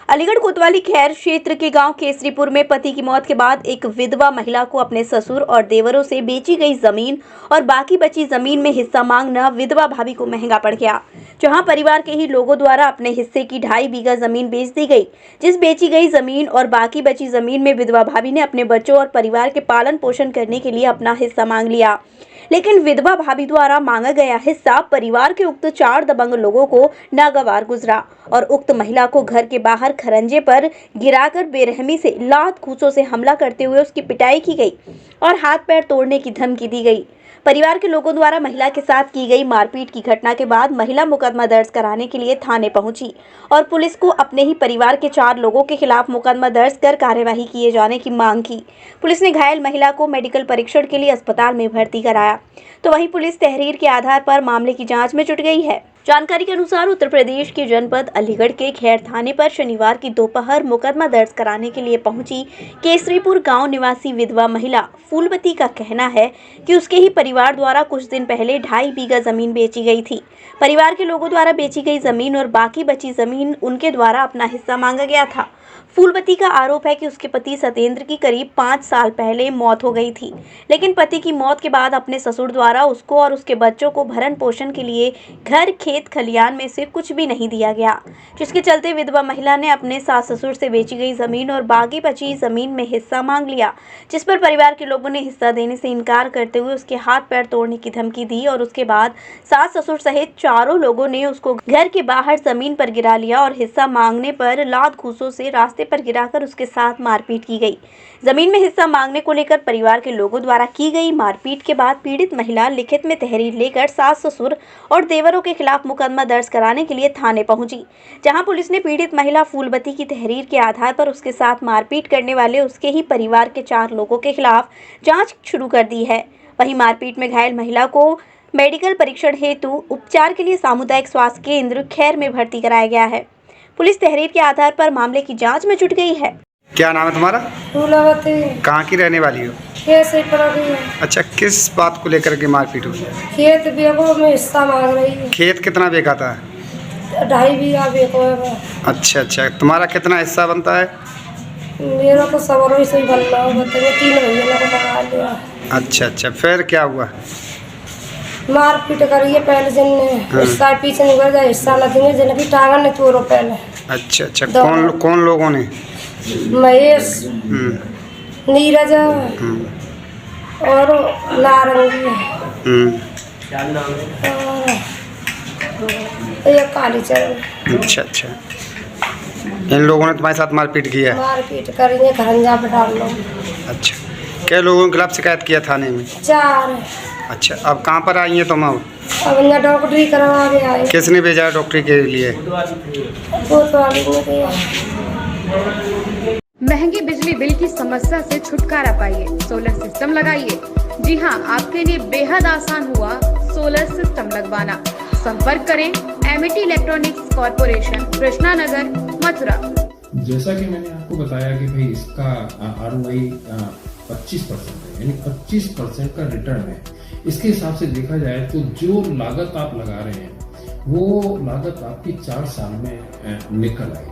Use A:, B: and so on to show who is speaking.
A: अलीगढ़ कोतवाली खैर क्षेत्र के गांव केसरीपुर में पति की मौत के बाद एक विधवा महिला को अपने ससुर और देवरों से बेची गई जमीन और बाकी बची जमीन में हिस्सा मांगना विधवा भाभी को महंगा पड़ गया। जहां परिवार के ही लोगों द्वारा अपने हिस्से की 2.5 बीघा जमीन बेच दी गई। जिस बेची गई जमीन और बाकी बची जमीन में विधवा भाभी ने अपने बच्चों और परिवार के पालन पोषण करने के लिए अपना हिस्सा मांग लिया, लेकिन विधवा भाभी द्वारा मांगा गया हिस्सा परिवार के उक्त 4 दबंग लोगों को नागवार गुजरा और उक्त महिला को घर के बाहर खरंजे पर गिराकर बेरहमी से लात घूंसों से हमला करते हुए उसकी पिटाई की गई और हाथ पैर तोड़ने की धमकी दी गई। परिवार के लोगों द्वारा महिला के साथ की गई मारपीट की घटना के बाद महिला मुकदमा दर्ज कराने के लिए थाने पहुंची और पुलिस को अपने ही परिवार के 4 लोगों के खिलाफ मुकदमा दर्ज कर कार्यवाही किए जाने की मांग की। पुलिस ने घायल महिला को मेडिकल परीक्षण के लिए अस्पताल में भर्ती कराया, तो वहीं पुलिस तहरीर के आधार पर मामले की जाँच में जुट गई है। जानकारी के अनुसार उत्तर प्रदेश के जनपद अलीगढ़ के खैर थाने पर शनिवार की दोपहर मुकदमा दर्ज कराने के लिए पहुंची केसरीपुर गांव निवासी विधवा महिला फूलवती का कहना है कि उसके ही परिवार द्वारा कुछ दिन पहले 2.5 बीघा जमीन बेची गई थी। परिवार के लोगों द्वारा बेची गई जमीन और बाकी बची जमीन उनके द्वारा अपना हिस्सा मांगा गया था। फूलवती का आरोप है कि उसके पति सत्येंद्र की करीब 5 साल पहले मौत हो गई थी, लेकिन पति की मौत के बाद अपने ससुर द्वारा उसको और उसके बच्चों को भरण पोषण के लिए घर खेत खलियान में से कुछ भी नहीं दिया गया, जिसके चलते विधवा महिला ने अपने सास ससुर से बेची गई जमीन और बाकी बची जमीन में हिस्सा मांग लिया, जिस पर परिवार के लोगों ने हिस्सा देने से इनकार करते हुए उसके हाथ पैर तोड़ने की धमकी दी और उसके बाद सास ससुर सहित 4 लोगों ने उसको घर के बाहर जमीन पर गिरा लिया और हिस्सा मांगने पर लात घूंसों से रास्ते पर गिराकर उसके साथ मारपीट की गई। जमीन में हिस्सा मांगने को लेकर परिवार के लोगों द्वारा की गई मारपीट के बाद पीड़ित महिला लिखित में तहरीर लेकर सास ससुर और देवरों के खिलाफ मुकदमा दर्ज कराने के लिए थाने पहुंची, जहां पुलिस ने पीड़ित महिला फूलवती की तहरीर के आधार पर उसके साथ मारपीट करने वाले उसके ही परिवार के 4 लोगों के खिलाफ जाँच शुरू कर दी है। वहीं मारपीट में घायल महिला को मेडिकल परीक्षण हेतु उपचार के लिए सामुदायिक स्वास्थ्य केंद्र खैर में भर्ती कराया गया है। पुलिस तहरीर के आधार पर मामले की जांच में जुट गई है।
B: क्या नाम है तुम्हारा?
C: फूलवती।
B: कहाँ की रहने वाली हो? अच्छा, किस बात को लेकर के मारपीट हुई?
C: खेत बेगो में हिस्सा मांग रही है।
B: खेत कितना बेचा था?
C: 2.5 बीघा बेगो है।
B: अच्छा, तुम्हारा कितना हिस्सा बनता है?
C: मेरा तो सबरों से ही बन रहा है, 3 महीने को लगा लिया।
B: अच्छा, फिर क्या हुआ?
C: मारपीट करिए पहले जिन हिस्सा पीछे निकल जाए, हिस्सा न देंगे जिनकी टांगन ने तोड़ो पहले।
B: अच्छा, कौन लोगों ने?
C: महेश, नीरज और नारंगी और ये काली चरण।
B: अच्छा, इन लोगों ने तुम्हारे साथ मारपीट किया है?
C: मारपीट करिए, खरंजा पे डाल लो।
B: अच्छा, क्या लोगों के खिलाफ शिकायत किया थाने में?
C: 4।
B: अच्छा, अब कहाँ पर आई हैं तुम? अब
C: यहाँ डॉक्टरी करवा के आए।
B: किसने भेजा डॉक्टरी के लिए?
C: कोतवाली ने दिया।
D: महंगी बिजली बिल की समस्या से छुटकारा पाइए, सोलर सिस्टम लगाइए। जी हां, आपके लिए बेहद आसान हुआ सोलर सिस्टम लगवाना। संपर्क करें Amity electronics corporation, Krishna Nagar, Mathura.
E: जैसा कि मैंने आपको बताया कि भाई इसका ROI 25% है, यानी 25% का रिटर्न है। इसके हिसाब से देखा जाए तो जो लागत आप लगा रहे हैं वो लागत आपकी 4 साल में निकल आएगी।